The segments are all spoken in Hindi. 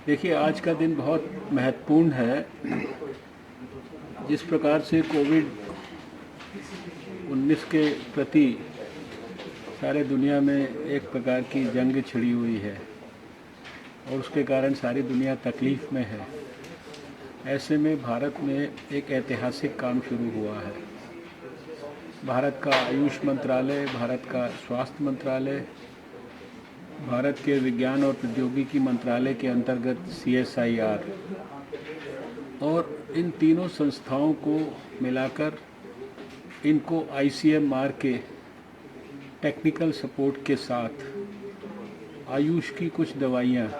देखिए, आज का दिन बहुत महत्वपूर्ण है। जिस प्रकार से कोविड-19 के प्रति सारे दुनिया में एक प्रकार की जंग छिड़ी हुई है और उसके कारण सारी दुनिया तकलीफ़ में है। ऐसे में भारत में एक ऐतिहासिक काम शुरू हुआ है। भारत का आयुष मंत्रालय, भारत का स्वास्थ्य मंत्रालय, भारत के विज्ञान और प्रौद्योगिकी मंत्रालय के अंतर्गत CSIR और इन तीनों संस्थाओं को मिलाकर इनको ICMR के टेक्निकल सपोर्ट के साथ आयुष की कुछ दवाइयाँ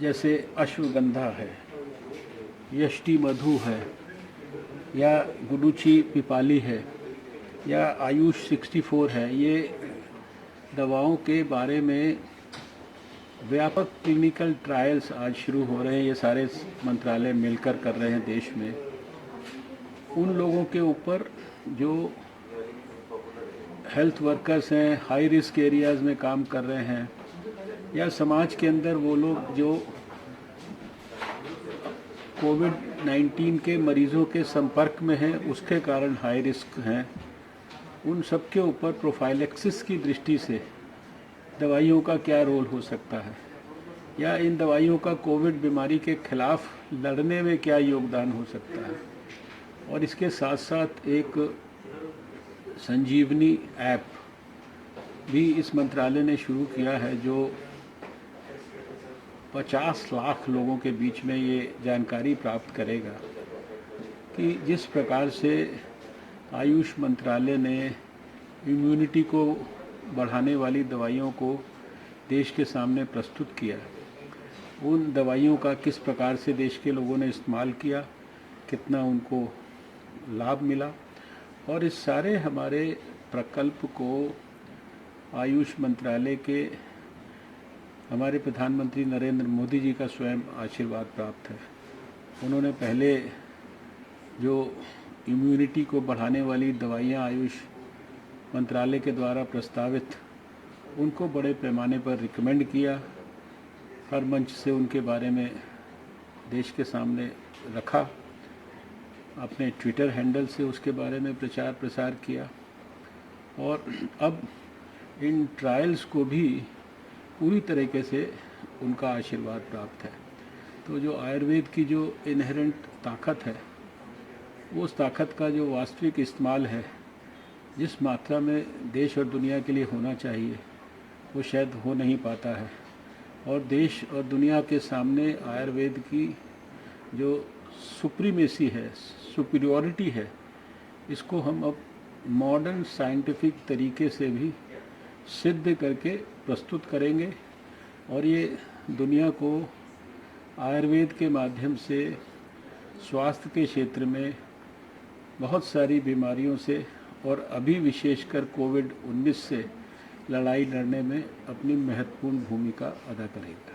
जैसे अश्वगंधा है, यष्टि मधु है, या गुडुचि पिपाली है, या आयुष 64 है, ये दवाओं के बारे में व्यापक क्लिनिकल ट्रायल्स आज शुरू हो रहे हैं। ये सारे मंत्रालय मिलकर कर रहे हैं देश में। उन लोगों के ऊपर जो हेल्थ वर्कर्स हैं, हाई रिस्क एरियाज़ में काम कर रहे हैं, या समाज के अंदर वो लोग जो कोविड-19 के मरीज़ों के संपर्क में हैं, उसके कारण हाई रिस्क हैं, उन सब के ऊपर प्रोफाइलेक्सिस की दृष्टि से दवाइयों का क्या रोल हो सकता है, या इन दवाइयों का कोविड बीमारी के खिलाफ लड़ने में क्या योगदान हो सकता है। और इसके साथ साथ एक संजीवनी ऐप भी इस मंत्रालय ने शुरू किया है, जो 50 लाख लोगों के बीच में ये जानकारी प्राप्त करेगा कि जिस प्रकार से आयुष मंत्रालय ने इम्यूनिटी को बढ़ाने वाली दवाइयों को देश के सामने प्रस्तुत किया, उन दवाइयों का किस प्रकार से देश के लोगों ने इस्तेमाल किया, कितना उनको लाभ मिला, और इस सारे हमारे प्रकल्प को आयुष मंत्रालय के हमारे प्रधानमंत्री नरेंद्र मोदी जी का स्वयं आशीर्वाद प्राप्त है। उन्होंने पहले जो इम्यूनिटी को बढ़ाने वाली दवाइयाँ आयुष मंत्रालय के द्वारा प्रस्तावित, उनको बड़े पैमाने पर रिकमेंड किया, हर मंच से उनके बारे में देश के सामने रखा, अपने ट्विटर हैंडल से उसके बारे में प्रचार प्रसार किया, और अब इन ट्रायल्स को भी पूरी तरीके से उनका आशीर्वाद प्राप्त है। तो जो आयुर्वेद की जो इनहेरेंट ताकत है, वो उस ताकत का जो वास्तविक इस्तेमाल है, जिस मात्रा में देश और दुनिया के लिए होना चाहिए, वो शायद हो नहीं पाता है। और देश और दुनिया के सामने आयुर्वेद की जो सुप्रीमेसी है, सुपीरियॉरिटी है, इसको हम अब मॉडर्न साइंटिफिक तरीके से भी सिद्ध करके प्रस्तुत करेंगे, और ये दुनिया को आयुर्वेद के माध्यम से स्वास्थ्य के क्षेत्र में बहुत सारी बीमारियों से, और अभी विशेषकर कोविड-19 से लड़ाई लड़ने में अपनी महत्वपूर्ण भूमिका अदा करेगा।